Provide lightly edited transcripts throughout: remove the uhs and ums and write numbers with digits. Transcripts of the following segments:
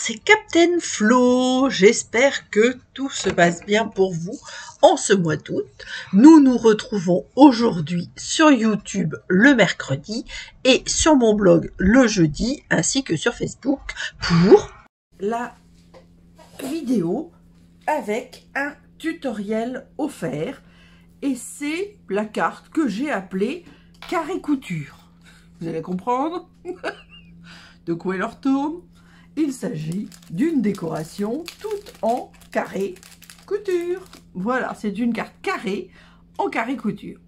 c'est Captain Flo. J'espère que tout se passe bien pour vous en ce mois d'août. Nous nous retrouvons aujourd'hui sur YouTube le mercredi et sur mon blog le jeudi ainsi que sur Facebook pour la vidéo avec un tutoriel offert. Et c'est la carte que j'ai appelée carré couture. Vous allez comprendre de quoi il en retourne. Il s'agit d'une décoration toute en carré couture. Voilà, c'est une carte carrée en carré couture.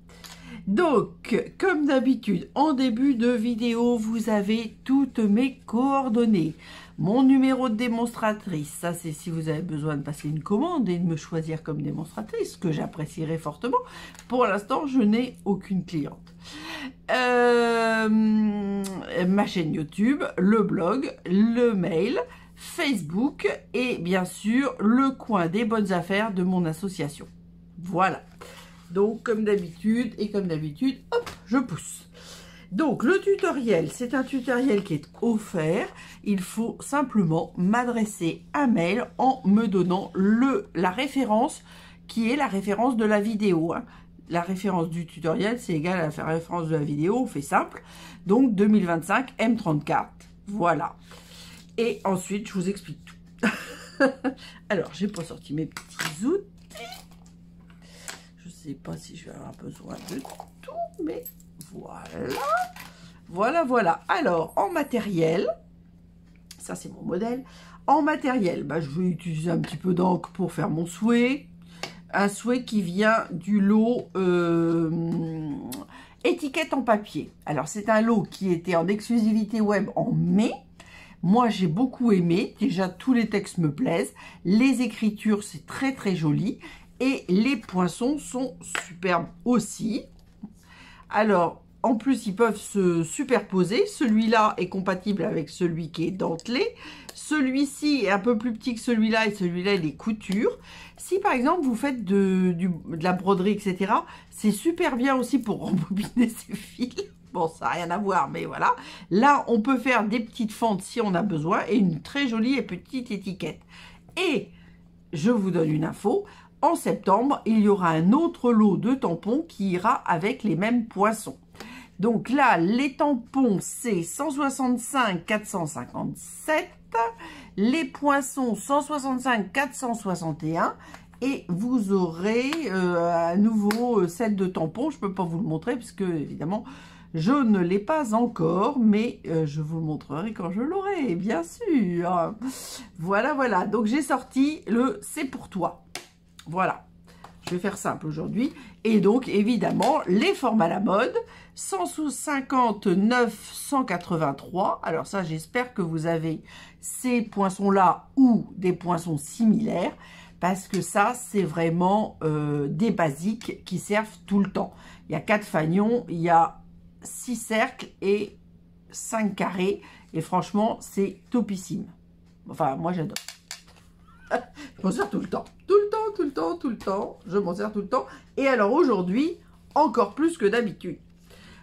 Donc, comme d'habitude, en début de vidéo, vous avez toutes mes coordonnées. Mon numéro de démonstratrice, ça c'est si vous avez besoin de passer une commande et de me choisir comme démonstratrice, ce que j'apprécierais fortement. Pour l'instant, je n'ai aucune cliente. Ma chaîne YouTube, le blog, le mail, Facebook et bien sûr le coin des bonnes affaires de mon association. Voilà. Donc comme d'habitude hop, je pousse. Donc le tutoriel, c'est un tutoriel qui est offert. Il faut simplement m'adresser un mail en me donnant la référence qui est la référence de la vidéo. La référence du tutoriel, c'est égal à la référence de la vidéo, on fait simple. Donc 2025 M34, voilà. Et ensuite, je vous explique tout. Alors, j'ai pas sorti mes petits outils. Je sais pas si je vais avoir besoin de tout, mais voilà. Voilà. Alors, en matériel, ça c'est mon modèle. En matériel, je vais utiliser un petit peu d'encre pour faire mon souhait. Un souhait qui vient du lot étiquette en papier. Alors, c'est un lot qui était en exclusivité web en mai. Moi, j'ai beaucoup aimé. Déjà, tous les textes me plaisent. Les écritures, c'est très, très joli. Et les poinçons sont superbes aussi. Alors, en plus, ils peuvent se superposer. Celui-là est compatible avec celui qui est dentelé. Celui-ci est un peu plus petit que celui-là et celui-là, il est couture. Si, par exemple, vous faites de la broderie, etc., c'est super bien aussi pour rembobiner ces fils. Bon, ça n'a rien à voir, mais voilà. Là, on peut faire des petites fentes si on a besoin et une très jolie et petite étiquette. Et je vous donne une info. En septembre, il y aura un autre lot de tampons qui ira avec les mêmes poinçons. Donc là, les tampons, c'est 165 457. Les poinçons, 165 461. Et vous aurez un nouveau set de tampons. Je ne peux pas vous le montrer puisque, évidemment, je ne l'ai pas encore. Mais je vous le montrerai quand je l'aurai, bien sûr. Voilà. Donc, j'ai sorti le « C'est pour toi ». Voilà. Je vais faire simple aujourd'hui. Et donc, évidemment, les formes à la mode, 159, 183. Alors ça, j'espère que vous avez ces poinçons-là ou des poinçons similaires. Parce que ça, c'est vraiment des basiques qui servent tout le temps. Il y a 4 fanions, il y a 6 cercles et 5 carrés. Et franchement, c'est topissime. Enfin, moi, j'adore. Je m'en sers tout le temps. Tout le temps. Je m'en sers tout le temps. Et alors aujourd'hui, encore plus que d'habitude.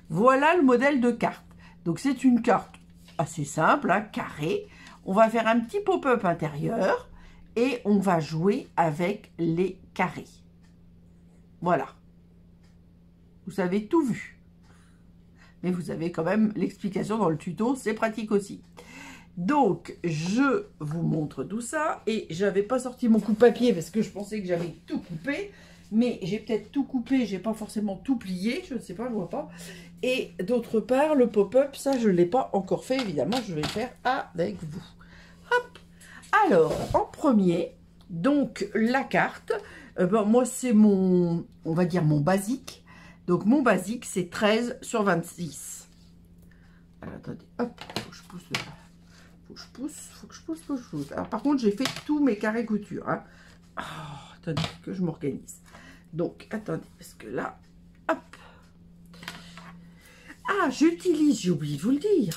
Voilà le modèle de carte. Donc c'est une carte assez simple, carrée. On va faire un petit pop-up intérieur et on va jouer avec les carrés. Voilà. Vous avez tout vu. Mais vous avez quand même l'explication dans le tuto, c'est pratique aussi. Donc, je vous montre tout ça. Et j'avais pas sorti mon coupe-papier parce que je pensais que j'avais tout coupé. Mais j'ai peut-être tout coupé, j'ai pas forcément tout plié. Je ne sais pas, je vois pas. Et d'autre part, le pop-up, ça, je ne l'ai pas encore fait. Évidemment, je vais le faire avec vous. Hop. Alors, en premier, donc, la carte. Moi, c'est mon, on va dire, mon basique. Donc, mon basique, c'est 13 sur 26. Alors, attendez, hop, faut que je pousse le... Faut que je pousse. Alors, par contre, j'ai fait tous mes carrés couture. Oh, attendez, que je m'organise. Donc, attendez, parce que là, hop. Ah, j'utilise, j'ai oublié de vous le dire.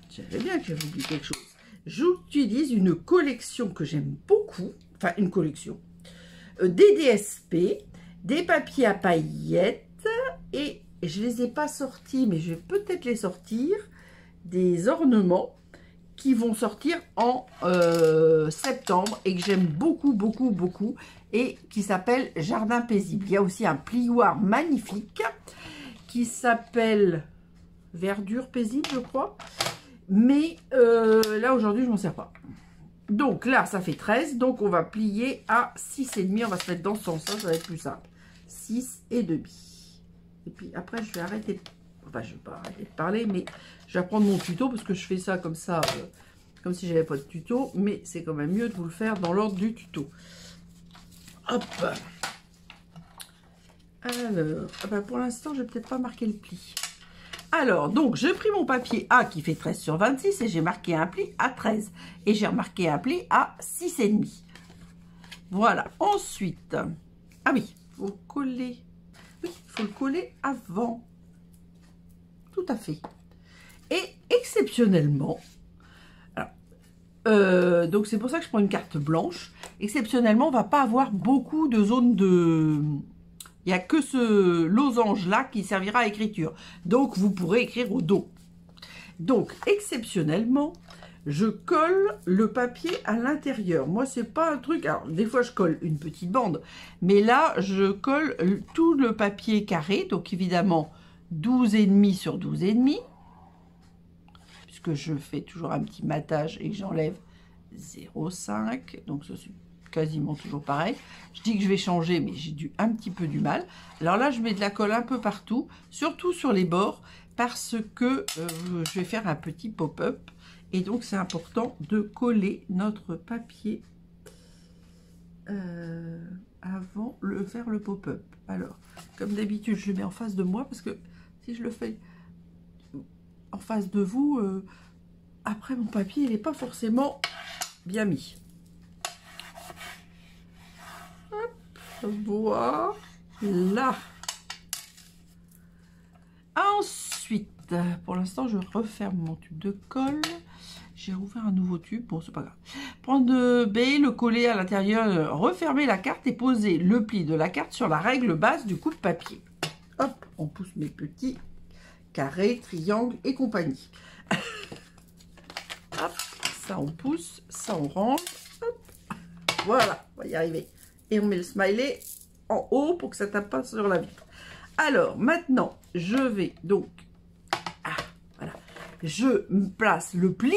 J'avais bien que j'avais oublié quelque chose. J'utilise une collection que j'aime beaucoup. Enfin, une collection. Des DSP, des papiers à paillettes. Et je ne les ai pas sortis, mais je vais peut-être les sortir. Des ornements. qui vont sortir en septembre et que j'aime beaucoup, beaucoup, beaucoup et qui s'appelle Jardin Paisible. Il y a aussi un plioir magnifique qui s'appelle Verdure Paisible, je crois. Mais là, aujourd'hui, je m'en sers pas. Donc là, ça fait 13. Donc, on va plier à 6,5. On va se mettre dans ce sens-là, ça va être plus simple. 6,5. Et puis après, je vais arrêter. Enfin, je vais pas arrêter de parler, mais je vais prendre mon tuto parce que je fais ça, comme si j'avais pas de tuto. Mais c'est quand même mieux de vous le faire dans l'ordre du tuto. Hop. Alors, ah bah pour l'instant, je vais peut-être pas marquer le pli. Alors, donc, j'ai pris mon papier A qui fait 13 sur 26 et j'ai marqué un pli à 13. Et j'ai remarqué un pli à 6,5. Voilà. Ensuite, ah oui, il faut coller. Oui, il faut le coller avant. Tout à fait. Et exceptionnellement, alors, donc c'est pour ça que je prends une carte blanche. Exceptionnellement, on va pas avoir beaucoup de zones de... Il n'y a que ce losange-là qui servira à écriture. Donc, vous pourrez écrire au dos. Donc, exceptionnellement, je colle le papier à l'intérieur. Moi, c'est pas un truc... Alors, des fois, je colle une petite bande. Mais là, je colle tout le papier carré. Donc, évidemment, 12,5 sur 12,5. Puisque je fais toujours un petit matage et que j'enlève 0,5. Donc, ce suis quasiment toujours pareil. Je dis que je vais changer, mais j'ai un petit peu du mal. Alors là, je mets de la colle un peu partout, surtout sur les bords, parce que je vais faire un petit pop-up. Et donc, c'est important de coller notre papier avant de faire le pop-up. Alors, comme d'habitude, je le mets en face de moi, parce que si je le fais en face de vous, après mon papier, il n'est pas forcément bien mis. Voilà. Ensuite, pour l'instant, je referme mon tube de colle. J'ai rouvert un nouveau tube. Bon, c'est pas grave. Prendre de B, le coller à l'intérieur, refermer la carte et poser le pli de la carte sur la règle basse du coupe-papier. Hop, on pousse mes petits carrés, triangles et compagnie. Hop, ça on pousse, ça on range. Hop, voilà, on va y arriver. Et on met le smiley en haut pour que ça tape pas sur la vitre. Alors, maintenant, je vais donc... Ah, voilà. Je place le pli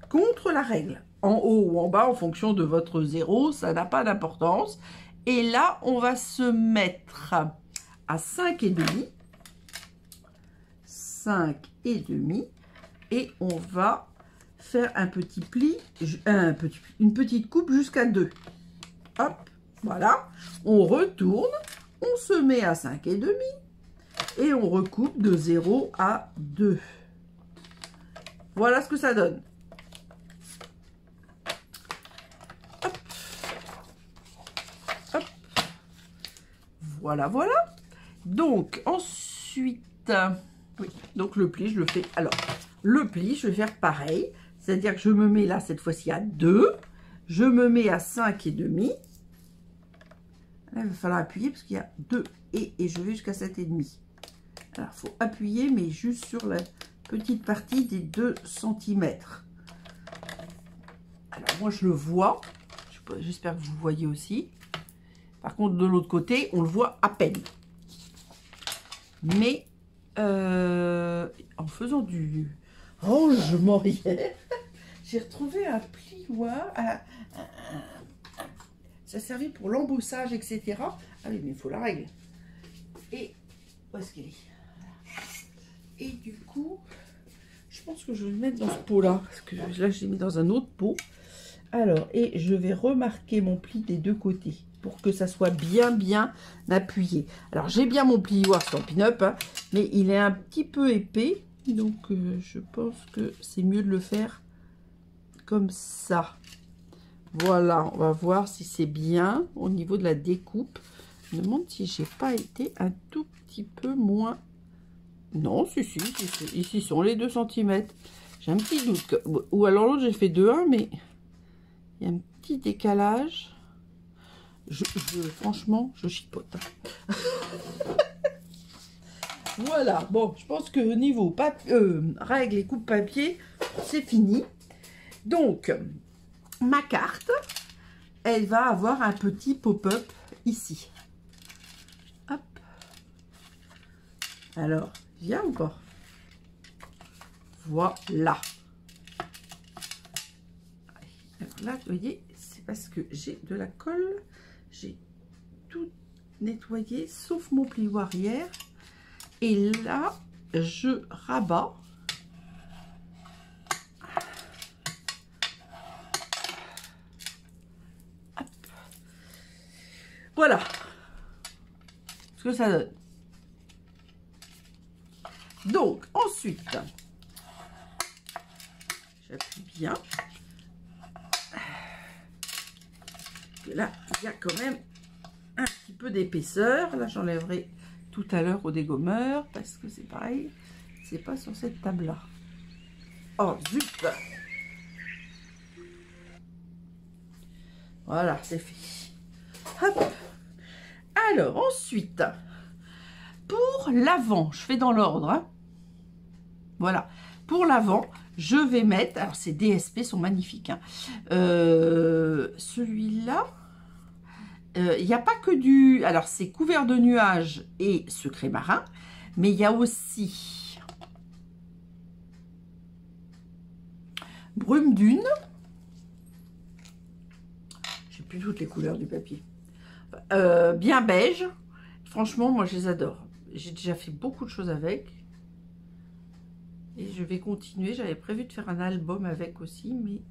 contre la règle. En haut ou en bas, en fonction de votre 0, ça n'a pas d'importance. Et là, on va se mettre à 5,5. 5,5. Et on va faire un petit pli, une petite coupe jusqu'à 2. Hop. Voilà, on retourne, on se met à 5,5 et on recoupe de 0 à 2. Voilà ce que ça donne. Hop. Hop. Voilà, voilà. Donc, ensuite, oui, donc le pli, je le fais. Alors, le pli, je vais faire pareil. C'est-à-dire que je me mets là, cette fois-ci, à 2. Je me mets à 5,5. Là, il va falloir appuyer parce qu'il y a 2 et je vais jusqu'à 7,5. Alors, il faut appuyer, mais juste sur la petite partie des 2 cm. Alors, moi, je le vois. J'espère que vous le voyez aussi. Par contre, de l'autre côté, on le voit à peine. Mais, en faisant du rangement hier, j'ai retrouvé un plioir, ça servait pour l'embossage, etc. Ah oui, mais il faut la règle. Et où est-ce qu'elle est? Et du coup, je pense que je vais le mettre dans ce pot-là. Parce que là, je l'ai mis dans un autre pot. Alors, et je vais remarquer mon pli des deux côtés pour que ça soit bien appuyé. Alors, j'ai bien mon plioir Stampin' Up, hein, mais il est un petit peu épais. Donc, je pense que c'est mieux de le faire comme ça. Voilà, on va voir si c'est bien au niveau de la découpe. Je me demande si j'ai pas été un tout petit peu moins... Non, si, ici sont les 2 cm. J'ai un petit doute. Ou alors l'autre, j'ai fait 2,1, mais il y a un petit décalage. Franchement, je chipote. Voilà, bon, je pense que au niveau règles et coupe papier, c'est fini. Donc, ma carte, elle va avoir un petit pop-up ici. Hop. Alors, viens ou pas? Voilà. Alors là, vous voyez, c'est parce que j'ai de la colle. J'ai tout nettoyé, sauf mon plioir arrière. Et là, je rabats. Hop. Voilà ce que ça donne. Donc, ensuite, j'appuie bien. Et là, il y a quand même un petit peu d'épaisseur. Là, j'enlèverai tout à l'heure au dégommeur parce que c'est pareil, c'est pas sur cette table-là. Oh, zut! Voilà, c'est fait. Hop. Alors, ensuite, pour l'avant, je fais dans l'ordre. Hein. Voilà. Pour l'avant, je vais mettre... Alors, ces DSP sont magnifiques. Hein. Celui-là, il n'y a pas que du... Alors, c'est couvert de nuages et secret marin. Mais il y a aussi brume dune. J'ai plus toutes les couleurs du papier. Bien beige. Franchement, moi, je les adore. J'ai déjà fait beaucoup de choses avec. Et je vais continuer. J'avais prévu de faire un album avec aussi, mais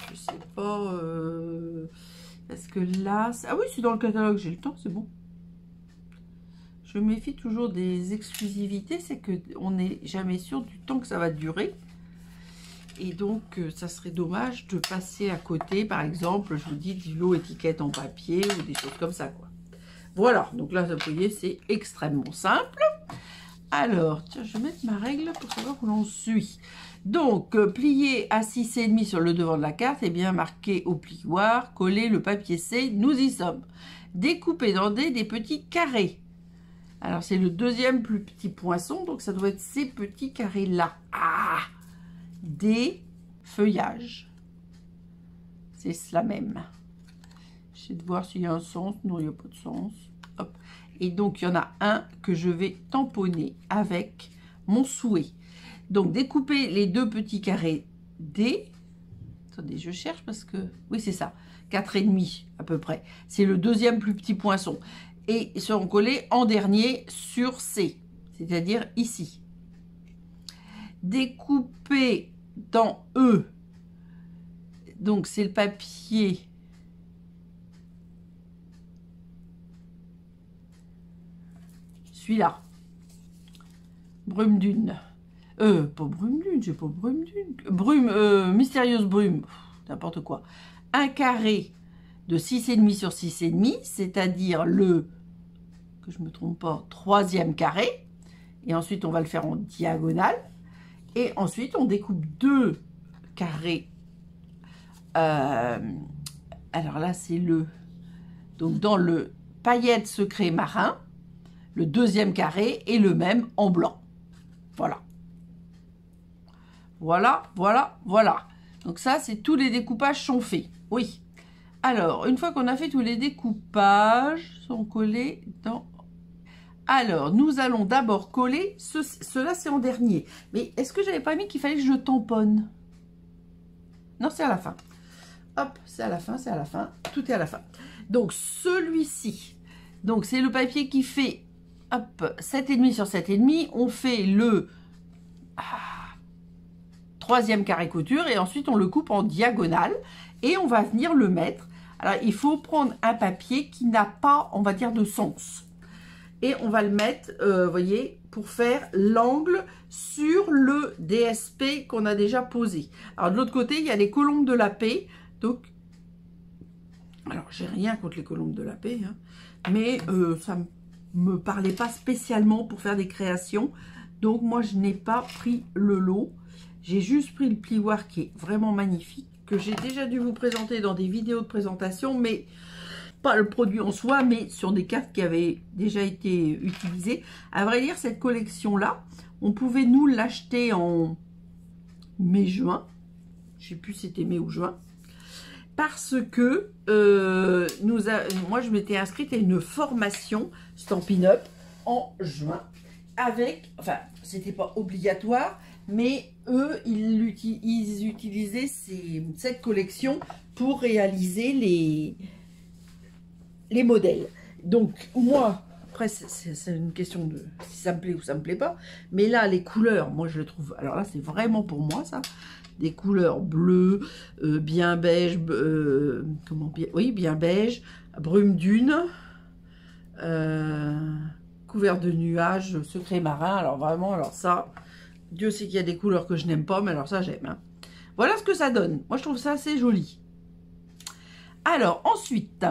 je sais pas. Parce que là... Ah oui, c'est dans le catalogue, j'ai le temps, c'est bon. Je me méfie toujours des exclusivités, c'est qu'on n'est jamais sûr du temps que ça va durer. Et donc, ça serait dommage de passer à côté, par exemple, je vous dis, du lot étiquette en papier ou des choses comme ça, quoi. Voilà, donc là, vous voyez, c'est extrêmement simple. Alors, tiens, je vais mettre ma règle pour savoir où l'on suit. Donc, plier à 6,5 sur le devant de la carte, et bien marqué au plioir, coller le papier C, nous y sommes. Découper dans des petits carrés. Alors, c'est le deuxième plus petit poinçon, donc ça doit être ces petits carrés-là. Ah! Des feuillages. C'est cela même. J'essaie de voir s'il y a un sens. Non, il n'y a pas de sens. Hop. Et donc, il y en a un que je vais tamponner avec mon souhait. Donc, découper les deux petits carrés D. Attendez, je cherche parce que... Oui, c'est ça. 4,5 à peu près. C'est le deuxième plus petit poinçon. Et ils seront collés en dernier sur C. C'est-à-dire ici. Découper dans E. Donc, c'est le papier... Celui-là. Brume dune. Pas brume dune, j'ai pas brume dune. Brume, mystérieuse brume. N'importe quoi. Un carré de 6,5 sur 6,5, c'est-à-dire le, que je me trompe pas, troisième carré. Et ensuite, on va le faire en diagonale. Et ensuite, on découpe deux carrés. Alors là, c'est le... Donc, dans le paillette secret marin, le deuxième carré est le même en blanc. Voilà. Voilà, voilà, voilà. Donc ça, c'est tous les découpages sont faits. Oui. Alors, une fois qu'on a fait tous les découpages, sont collés dans... Alors, nous allons d'abord coller... Cela, c'est en dernier. Mais est-ce que j'avais pas mis qu'il fallait que je tamponne? Non, c'est à la fin. Hop, c'est à la fin, c'est à la fin. Tout est à la fin. Donc, celui-ci. Donc, c'est le papier qui fait... Hop, 7,5 sur 7,5. On fait le... troisième carré couture et ensuite on le coupe en diagonale et on va venir le mettre. Alors il faut prendre un papier qui n'a pas, on va dire, de sens et on va le mettre, voyez, pour faire l'angle sur le DSP qu'on a déjà posé. Alors de l'autre côté il y a les colombes de la paix, donc alors j'ai rien contre les colombes de la paix, hein, mais ça me parlait pas spécialement pour faire des créations, donc moi je n'ai pas pris le lot. J'ai juste pris le plioir qui est vraiment magnifique, que j'ai déjà dû vous présenter dans des vidéos de présentation, mais pas le produit en soi, mais sur des cartes qui avaient déjà été utilisées. À vrai dire, cette collection-là, on pouvait nous l'acheter en mai-juin. Je sais plus si c'était mai ou juin. Parce que moi, je m'étais inscrite à une formation Stampin' Up en juin. Avec, enfin, c'était pas obligatoire, mais eux, ils utilisaient cette collection pour réaliser les modèles. Donc, moi, après, c'est une question de si ça me plaît ou ça me plaît pas. Mais là, les couleurs, moi, je les trouve... Alors là, c'est vraiment pour moi, ça. Des couleurs bleues, bien beige, bien beige, brume dune, couvert de nuages, secret marin. Alors vraiment, alors ça, Dieu sait qu'il y a des couleurs que je n'aime pas, mais alors ça, j'aime. Hein. Voilà ce que ça donne. Moi, je trouve ça assez joli. Alors, ensuite,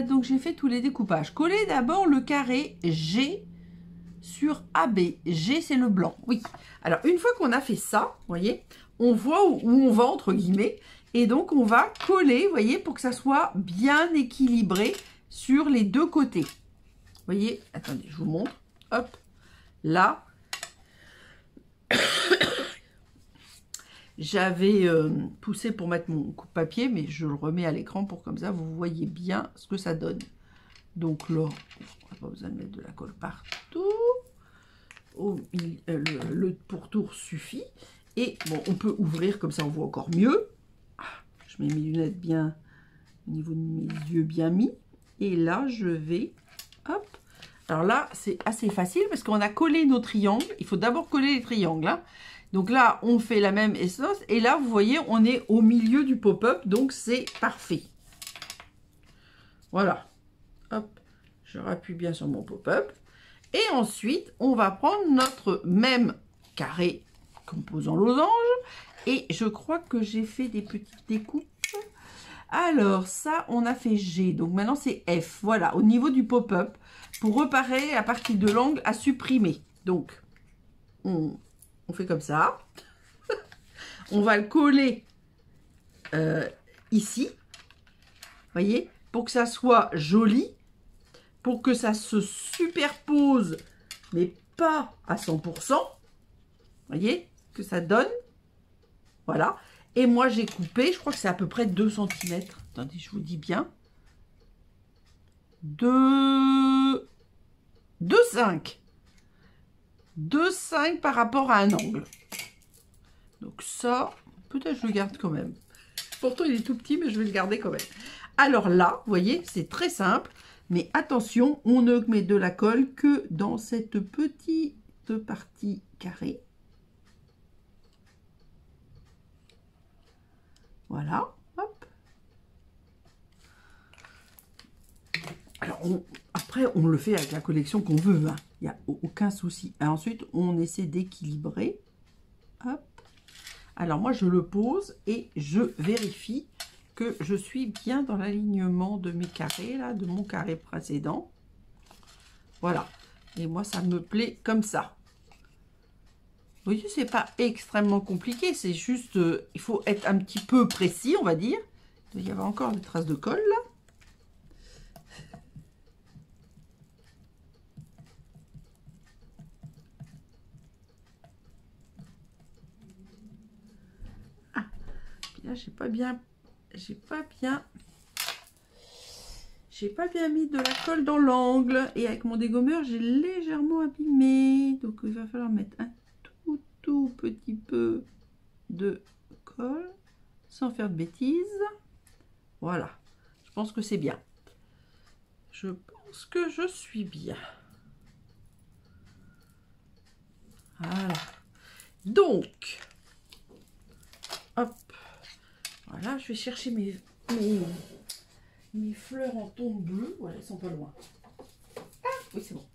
donc j'ai fait tous les découpages. Coller d'abord le carré G sur AB. G, c'est le blanc. Oui. Alors, une fois qu'on a fait ça, vous voyez, on voit où on va, entre guillemets. Et donc, on va coller, vous voyez, pour que ça soit bien équilibré sur les deux côtés. Vous voyez, attendez, je vous montre. Hop, là. J'avais poussé pour mettre mon coupe-papier, mais je le remets à l'écran pour comme ça, vous voyez bien ce que ça donne. Donc là, on n'a pas besoin de mettre de la colle partout. Le pourtour suffit. Et bon, on peut ouvrir comme ça, on voit encore mieux. Je mets mes lunettes bien au niveau de mes yeux bien mis. Et là, je vais... Hop. Alors là, c'est assez facile parce qu'on a collé nos triangles. Il faut d'abord coller les triangles. Hein. Donc là, on fait la même essence. Et là, vous voyez, on est au milieu du pop-up. Donc, c'est parfait. Voilà. Hop. Je rappuie bien sur mon pop-up. Et ensuite, on va prendre notre même carré composant losange. Et je crois que j'ai fait des petites découpes. Alors, ça, on a fait G. Donc, maintenant, c'est F. Voilà, au niveau du pop-up. Pour reparer la partie de l'angle à supprimer. Donc, on fait comme ça. On va le coller ici. Vous voyez, pour que ça soit joli. Pour que ça se superpose, mais pas à 100%. Vous voyez, que ça donne. Voilà. Et moi, j'ai coupé, je crois que c'est à peu près 2 cm. Attendez, je vous dis bien. 2,5. 2,5 par rapport à un angle. Donc ça, peut-être je le garde quand même. Pourtant, il est tout petit, mais je vais le garder quand même. Alors là, vous voyez, c'est très simple. Mais attention, on ne met de la colle que dans cette petite partie carrée. Voilà, hop. Alors, après, on le fait avec la collection qu'on veut. Hein. Il n'y a aucun souci. Et ensuite, on essaie d'équilibrer. Hop. Alors, moi, je le pose et je vérifie que je suis bien dans l'alignement de mes carrés, là, de mon carré précédent. Voilà. Et moi, ça me plaît comme ça. Vous voyez, c'est pas extrêmement compliqué. C'est juste, il faut être un petit peu précis, on va dire. Il doit y avoir encore des traces de colle, là. Ah, puis là, j'ai pas bien mis de la colle dans l'angle. Et avec mon dégommeur, j'ai légèrement abîmé. Donc, il va falloir mettre un tout petit peu de colle. Sans faire de bêtises. Voilà. Je pense que c'est bien. Je pense que je suis bien. Voilà. Donc, hop. Voilà, je vais chercher mes fleurs en ton bleu. Voilà, elles sont pas loin. Ah, oui, c'est bon.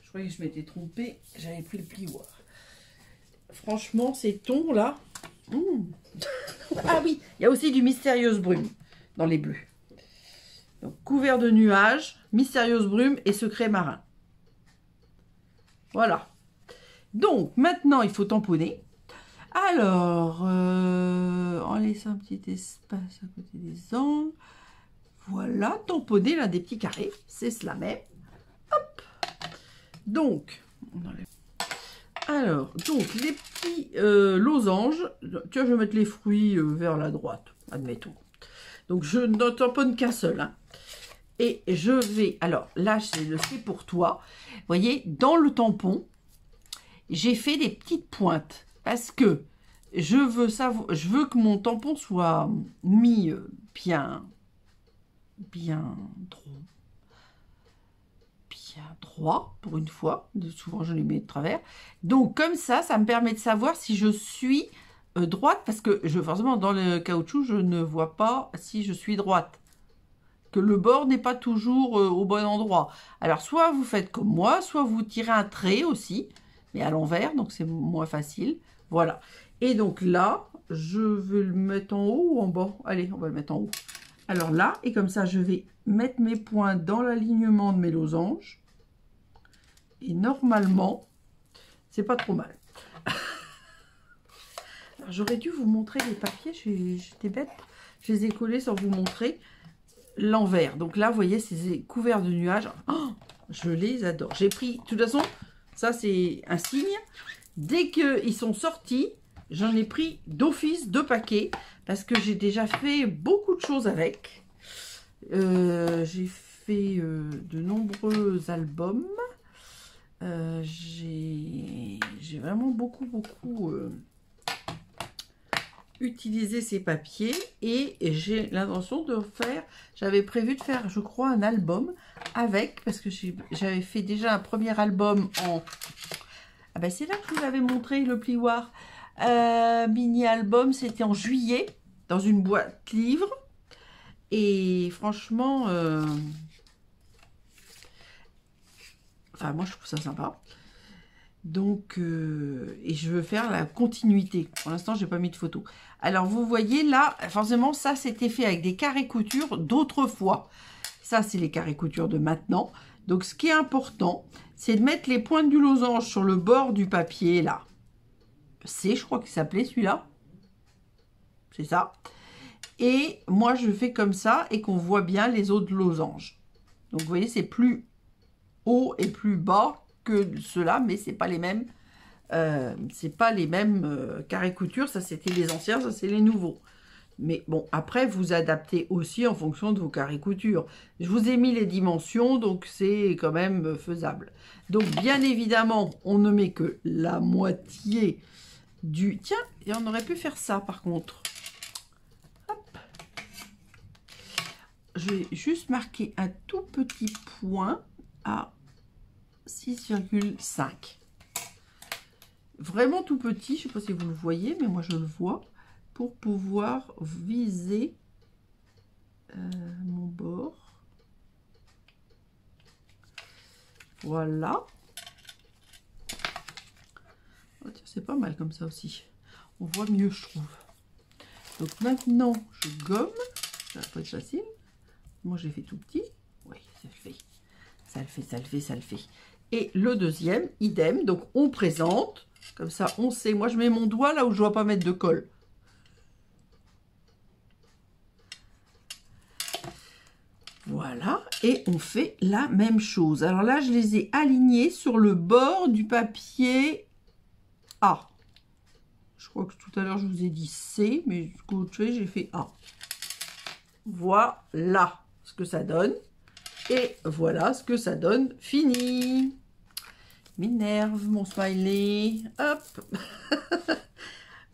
Je croyais que je m'étais trompée. J'avais pris le plioir. Franchement, ces tons là. Ah oui, il y a aussi du mystérieuse brume dans les bleus. Donc, couvert de nuages, mystérieuse brume et secret marin. Voilà. Donc, maintenant, il faut tamponner. Alors, en laissant un petit espace à côté des angles. Voilà, tamponner l'un des petits carrés. C'est cela même. Hop. Donc, on enlève. Alors, donc, les petits losanges. Tiens, je vais mettre les fruits vers la droite, admettons. Donc, je n'en tamponne qu'un seul. Hein. Et je vais... Alors, là, c'est pour toi. Vous voyez, dans le tampon, j'ai fait des petites pointes. Parce que je veux que mon tampon soit mis bien droit, pour une fois. Souvent, je les mets de travers. Donc, comme ça me permet de savoir si je suis droite. Parce que, forcément, dans le caoutchouc, je ne vois pas si je suis droite. Que le bord n'est pas toujours au bon endroit. Alors, soit vous faites comme moi, soit vous tirez un trait aussi, mais à l'envers, donc c'est moins facile. Voilà. Et donc là, je vais le mettre en haut ou en bas? Allez, on va le mettre en haut. Alors là, et comme ça, je vais mettre mes points dans l'alignement de mes losanges. Et normalement, c'est pas trop mal. J'aurais dû vous montrer les papiers, j'étais bête. Je les ai collés sans vous montrer l'envers. Donc là, vous voyez, c'est couvert de nuages. Oh, je les adore. J'ai pris, de toute façon, ça c'est un signe. Dès qu'ils sont sortis, j'en ai pris d'office 2 paquets parce que j'ai déjà fait beaucoup de choses avec. J'ai fait de nombreux albums. J'ai vraiment beaucoup utilisé ces papiers et j'ai l'intention de faire, j'avais prévu de faire je crois un album avec, parce que j'avais fait déjà un premier album en, ah ben c'est là que je vous avais montré le plioir mini album, c'était en juillet dans une boîte livre et franchement enfin moi je trouve ça sympa. Donc, et je veux faire la continuité. Pour l'instant, j'ai pas mis de photo. Alors, vous voyez là, forcément, ça, c'était fait avec des carrés couture d'autrefois. Ça, c'est les carrés couture de maintenant. Donc, ce qui est important, c'est de mettre les pointes du losange sur le bord du papier, là. C'est, je crois qu'il s'appelait celui-là. C'est ça. Et moi, je fais comme ça et qu'on voit bien les autres losanges. Donc, vous voyez, c'est plus haut et plus bas que ceux-là, mais c'est pas les mêmes carrés couture. Ça c'était les anciens, ça c'est les nouveaux. Mais bon, après vous adaptez aussi en fonction de vos carrés couture. Je vous ai mis les dimensions, donc c'est quand même faisable. Donc bien évidemment, on ne met que la moitié du... Tiens, et on aurait pu faire ça par contre. Hop. Je vais juste marquer un tout petit point à 6,5. Vraiment tout petit, je ne sais pas si vous le voyez, mais moi je le vois, pour pouvoir viser mon bord. Voilà. Oh, c'est pas mal comme ça aussi. On voit mieux, je trouve. Donc maintenant, je gomme. Ça va pas être facile. Moi, j'ai fait tout petit. Oui, ça le fait. Ça le fait, ça le fait, ça le fait. Et le deuxième, idem. Donc, on présente. Comme ça, on sait. Moi, je mets mon doigt là où je ne dois pas mettre de colle. Voilà. Et on fait la même chose. Alors là, je les ai alignés sur le bord du papier A. Je crois que tout à l'heure, je vous ai dit C. Mais du coup, j'ai fait A. Voilà ce que ça donne. Et voilà ce que ça donne. Fini. M'énerve mon smiley. Hop.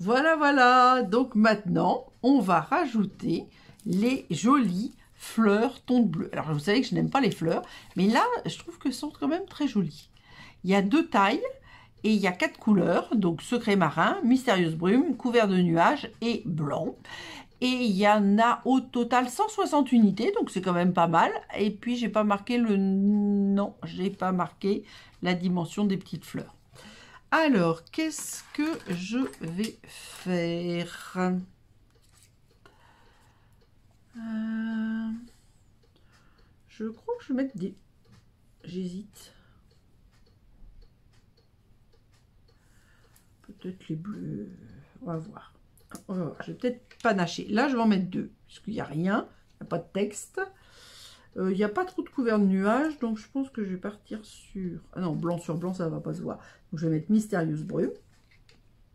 Voilà, voilà. Donc maintenant, on va rajouter les jolies fleurs ton bleu. Alors, vous savez que je n'aime pas les fleurs, mais là, je trouve que sont quand même très jolies. Il y a 2 tailles et il y a 4 couleurs. Donc, secret marin, mystérieuse brume, couvert de nuages et blanc. Et il y en a au total 160 unités, donc c'est quand même pas mal. Et puis, j'ai pas marqué le... Non, j'ai pas marqué la dimension des petites fleurs. Alors, qu'est-ce que je vais faire? Je crois que je vais mettre des... J'hésite. Peut-être les bleus. On va voir. Je vais peut-être panacher. Là, je vais en mettre 2, puisqu'il n'y a rien. Il n'y a pas de texte. Il n'y a pas trop de couvert de nuages, donc je pense que je vais partir sur... Ah non, blanc sur blanc, ça ne va pas se voir. Donc je vais mettre Mystérieuse Brume.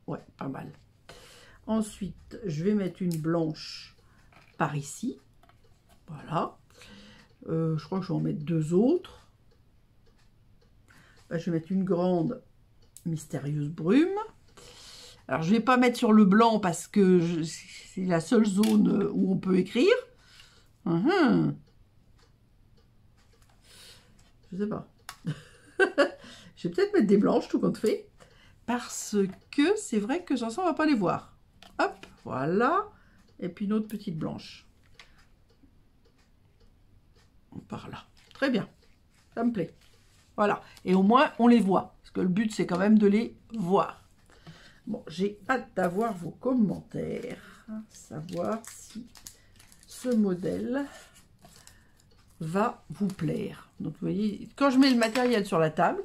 Ouais, pas mal. Ensuite, je vais mettre une blanche par ici. Voilà. Je crois que je vais en mettre 2 autres. Là, je vais mettre une grande Mystérieuse Brume. Alors, je ne vais pas mettre sur le blanc parce que c'est la seule zone où on peut écrire. Je sais pas. Je vais peut-être mettre des blanches, tout compte fait. Parce que c'est vrai que sans ça, on va pas les voir. Hop, voilà. Et puis une autre petite blanche. Par là. Très bien. Ça me plaît. Voilà. Et au moins, on les voit. Parce que le but, c'est quand même de les voir. Bon, j'ai hâte d'avoir vos commentaires. Savoir si ce modèle va vous plaire. Donc, vous voyez, quand je mets le matériel sur la table,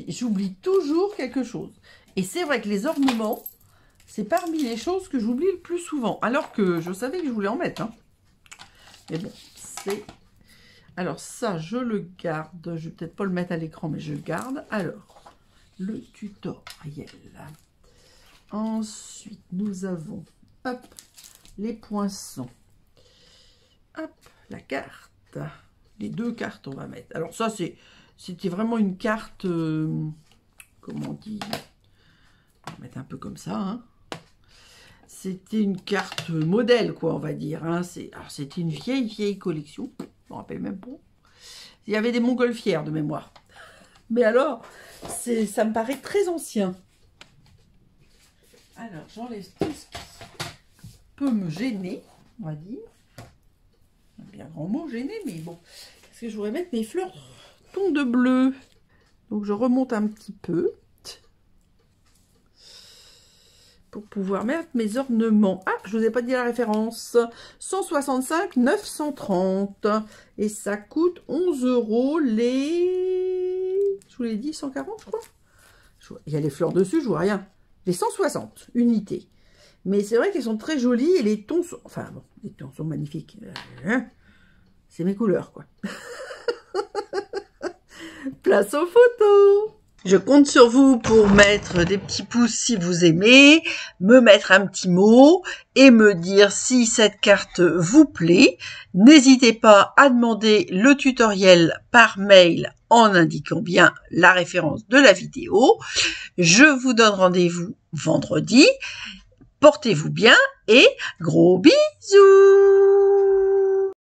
j'oublie toujours quelque chose. Et c'est vrai que les ornements, c'est parmi les choses que j'oublie le plus souvent. Alors que je savais que je voulais en mettre. Hein. Mais bon, c'est... Alors ça, je le garde. Je vais peut-être pas le mettre à l'écran, mais je le garde. Alors, le tutoriel. Ensuite, nous avons, hop, les poinçons. Hop, la carte. Les 2 cartes, on va mettre. Alors ça, c'était vraiment une carte, comment on dit, on va mettre un peu comme ça, hein. C'était une carte modèle, quoi, on va dire. Hein. Alors, c'était une vieille collection. Je me rappelle même pas. Il y avait des montgolfières de mémoire. Mais alors, ça me paraît très ancien. Alors, j'enlève tout ce qui peut me gêner, on va dire. Un bien grand mot, gêner, mais bon. Parce que je voudrais mettre mes fleurs ton de bleu. Donc, je remonte un petit peu. Pour pouvoir mettre mes ornements. Ah, je vous ai pas dit la référence. 165 930. Et ça coûte 11 € les... Je vous l'ai dit, 140, je crois. Il y a les fleurs dessus, je vois rien. Les 160 unités. Mais c'est vrai qu'elles sont très jolies et les tons sont... Enfin, bon, les tons sont magnifiques. C'est mes couleurs, quoi. Place aux photos. Je compte sur vous pour mettre des petits pouces si vous aimez, me mettre un petit mot et me dire si cette carte vous plaît. N'hésitez pas à demander le tutoriel par mail en indiquant bien la référence de la vidéo. Je vous donne rendez-vous vendredi. Portez-vous bien et gros bisous!